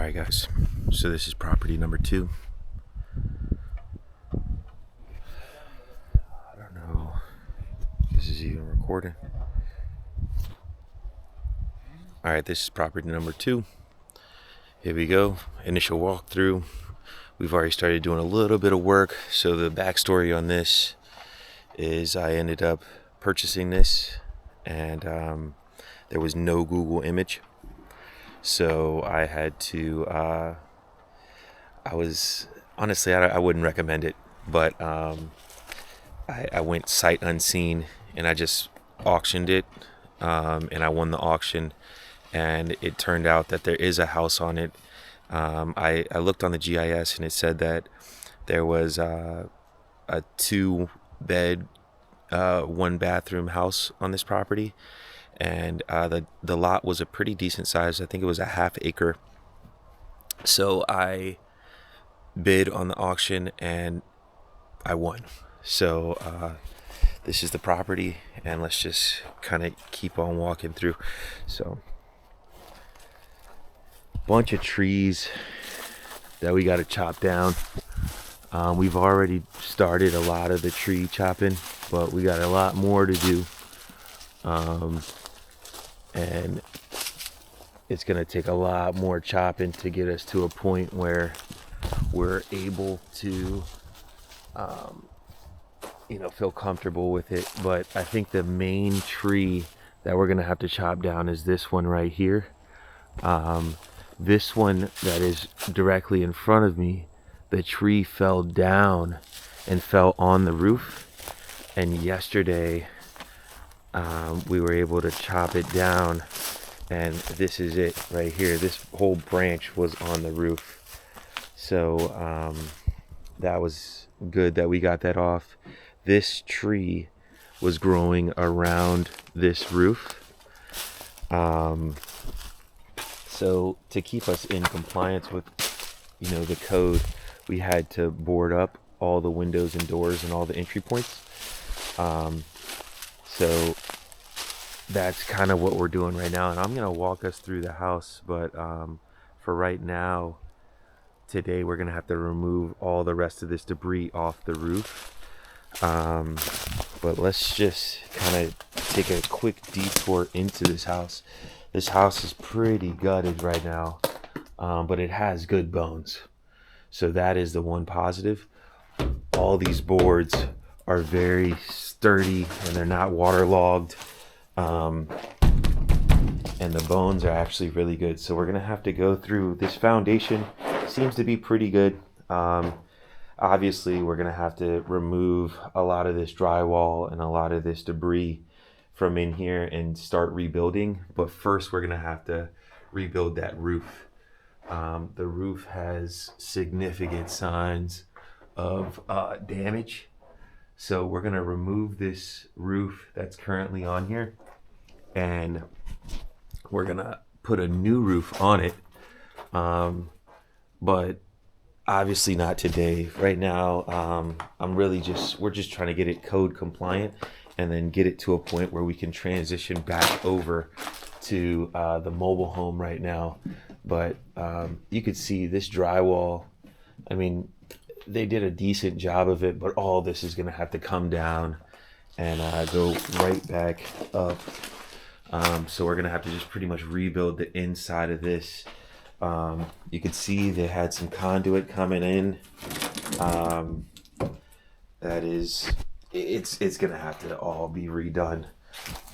Alright guys, so this is property number 2. I don't know if this is even recording. Alright, this is property number 2. Here we go, initial walkthrough. We've already started doing a little bit of work. So the backstory on this is I ended up purchasing this and there was no Google image. So I had to, I wouldn't recommend it, but I went sight unseen and I just auctioned it, and I won the auction, and it turned out that there is a house on it. I looked on the GIS and it said that there was a 2-bed, 1-bathroom house on this property, and the lot was a pretty decent size. I think it was a half acre. So I bid on the auction and I won. So this is the property, and let's just kind of keep on walking through. So bunch of trees that we got to chop down. We've already started a lot of the tree chopping, but we got a lot more to do, and it's gonna take a lot more chopping to get us to a point where we're able to feel comfortable with it. But I think the main tree that we're gonna have to chop down is this one right here. This one that is directly in front of me, the tree fell down and fell on the roof, and yesterday we were able to chop it down, and this is it right here. This whole branch was on the roof, so that was good that we got that off. This tree was growing around this roof, so to keep us in compliance with the code, we had to board up all the windows and doors and all the entry points. So that's kind of what we're doing right now, and I'm gonna walk us through the house, but for right now, today we're gonna have to remove all the rest of this debris off the roof. But let's just kind of take a quick detour into this house. This house is pretty gutted right now, but it has good bones, so that is the one positive. All these boards are very sturdy and they're not waterlogged, and the bones are actually really good. So we're gonna have to go through this foundation. Seems to be pretty good. Obviously we're gonna have to remove a lot of this drywall and a lot of this debris from in here and start rebuilding, but first we're gonna have to rebuild that roof. The roof has significant signs of damage, so we're gonna remove this roof that's currently on here, and we're gonna put a new roof on it, but obviously not today. Right now, we're just trying to get it code compliant and then get it to a point where we can transition back over to the mobile home right now. But you could see this drywall, I mean, they did a decent job of it, but all this is gonna have to come down and go right back up. So we're gonna have to just pretty much rebuild the inside of this. You could see they had some conduit coming in. It's gonna have to all be redone.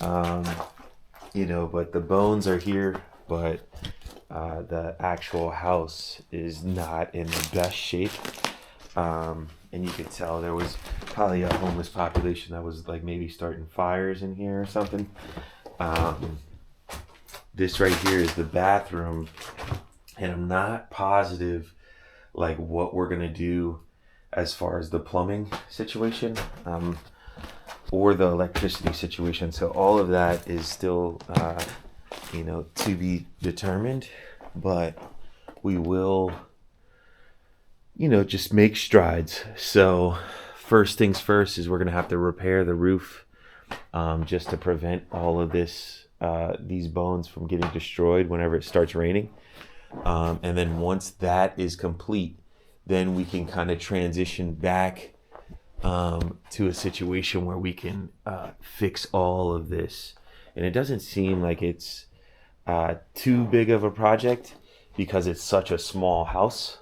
But the bones are here, but the actual house is not in the best shape. And you could tell there was probably a homeless population that was like maybe starting fires in here or something. This right here is the bathroom, and I'm not positive like what we're gonna do as far as the plumbing situation, or the electricity situation. So all of that is still to be determined, but we will just make strides. So first things first is we're gonna have to repair the roof, just to prevent all of this these bones from getting destroyed whenever it starts raining. And then once that is complete, then we can kind of transition back to a situation where we can fix all of this. And it doesn't seem like it's too big of a project because it's such a small house.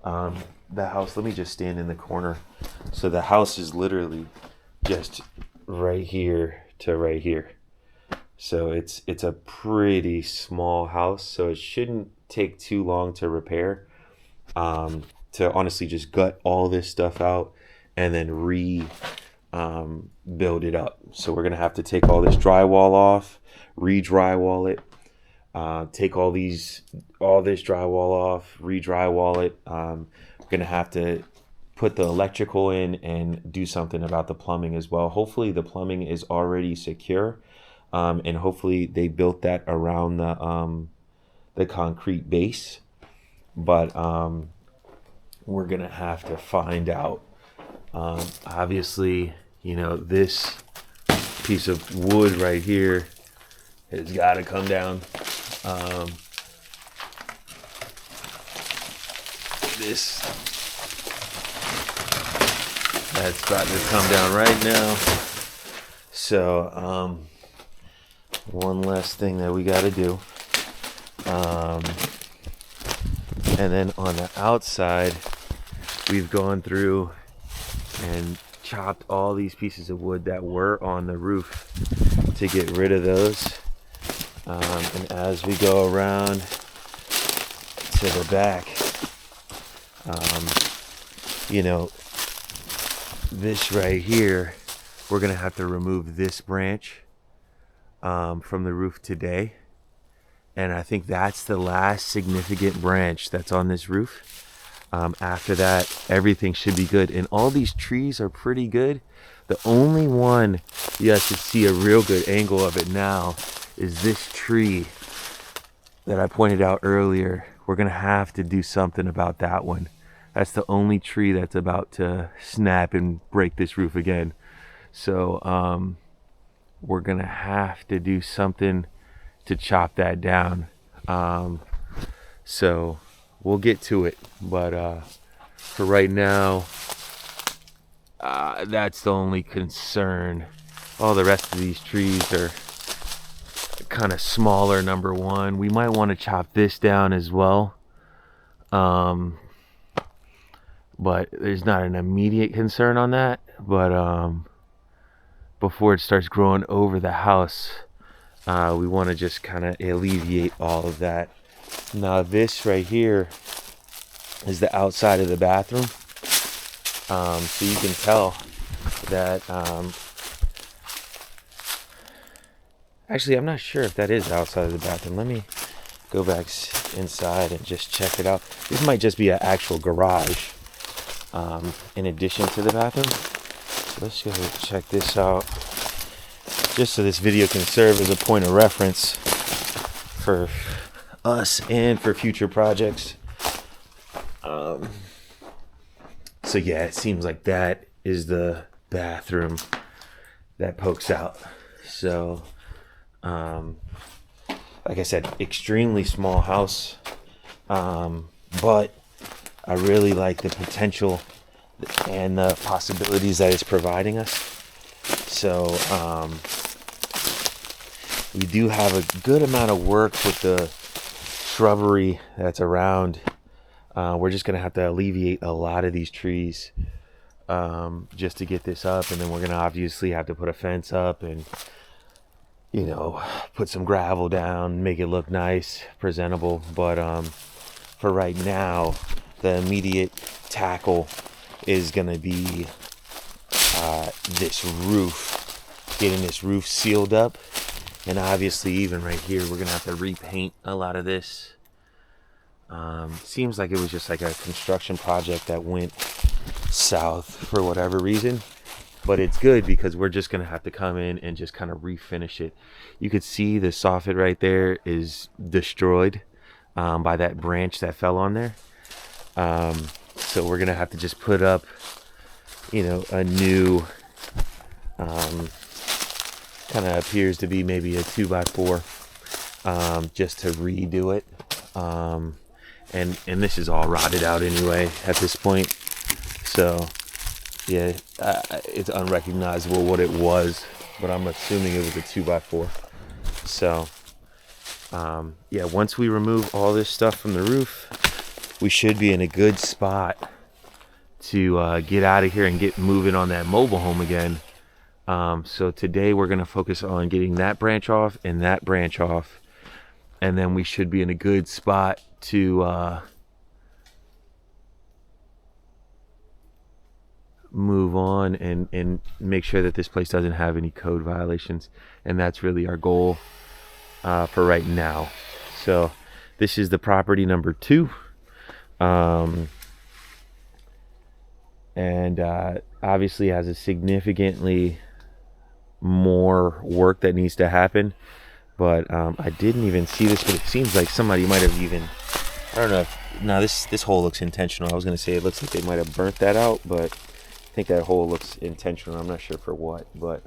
The house, let me just stand in the corner. So the house is literally just right here to right here. So it's a pretty small house, so it shouldn't take too long to repair. To honestly just gut all this stuff out and then build it up. So we're gonna have to take all this drywall off, re-drywall it, take all this drywall off, re-drywall it. We're gonna have to put the electrical in and do something about the plumbing as well. Hopefully the plumbing is already secure, and hopefully they built that around the concrete base. But we're gonna have to find out. Obviously, this piece of wood right here has got to come down. That's about to come down right now. So one last thing that we got to do. And then on the outside, we've gone through and chopped all these pieces of wood that were on the roof to get rid of those. And as we go around to the back, this right here, we're gonna have to remove this branch from the roof today. And I think that's the last significant branch that's on this roof. After that, everything should be good. And all these trees are pretty good. The only one you guys can see a real good angle of it now is this tree that I pointed out earlier. We're gonna have to do something about that one. That's the only tree that's about to snap and break this roof again. So we're gonna have to do something to chop that down. So we'll get to it, but for right now, that's the only concern. All the rest of these trees are kind of smaller, number one. We might want to chop this down as well, but there's not an immediate concern on that. But before it starts growing over the house, we want to just kind of alleviate all of that. Now this right here is the outside of the bathroom. So you can tell that, actually I'm not sure if that is outside of the bathroom. Let me go back inside and just check it out. This might just be an actual garage in addition to the bathroom. So let's go check this out, just so this video can serve as a point of reference for us and for future projects. So yeah, it seems like that is the bathroom that pokes out. So like I said, extremely small house, but I really like the potential and the possibilities that it's providing us. So we do have a good amount of work with the shrubbery that's around. We're just gonna have to alleviate a lot of these trees just to get this up, and then we're gonna obviously have to put a fence up and put some gravel down, make it look nice, presentable. But for right now, the immediate tackle is gonna be this roof, getting this roof sealed up. And obviously even right here, we're gonna have to repaint a lot of this. Seems like it was just like a construction project that went south for whatever reason, but it's good because we're just gonna have to come in and just kind of refinish it. You could see the soffit right there is destroyed by that branch that fell on there. So we're gonna have to just put up a new kind of appears to be maybe a 2x4, just to redo it. and this is all rotted out anyway at this point. So yeah, it's unrecognizable what it was, but I'm assuming it was a 2x4. So yeah, once we remove all this stuff from the roof, we should be in a good spot to get out of here and get moving on that mobile home again. So today we're going to focus on getting that branch off and that branch off, and then we should be in a good spot to move on and make sure that this place doesn't have any code violations, and that's really our goal for right now. So this is the property number 2, and obviously has a significantly more work that needs to happen, but I didn't even see this, but it seems like somebody might have even, I don't know if, now this hole looks intentional. I was going to say it looks like they might have burnt that out, but I think that hole looks intentional. I'm not sure for what, but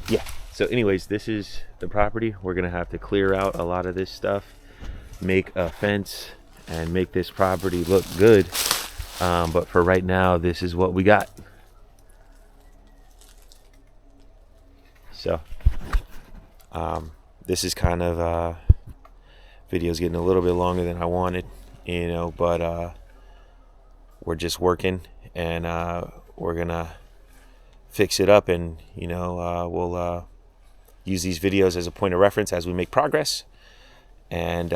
yeah. So anyways, this is the property. We're going to have to clear out a lot of this stuff, make a fence, and make this property look good. But for right now, this is what we got. So this is kind of video's getting a little bit longer than I wanted, you know, but we're just working, and we're gonna fix it up, and you know, we'll use these videos as a point of reference as we make progress, and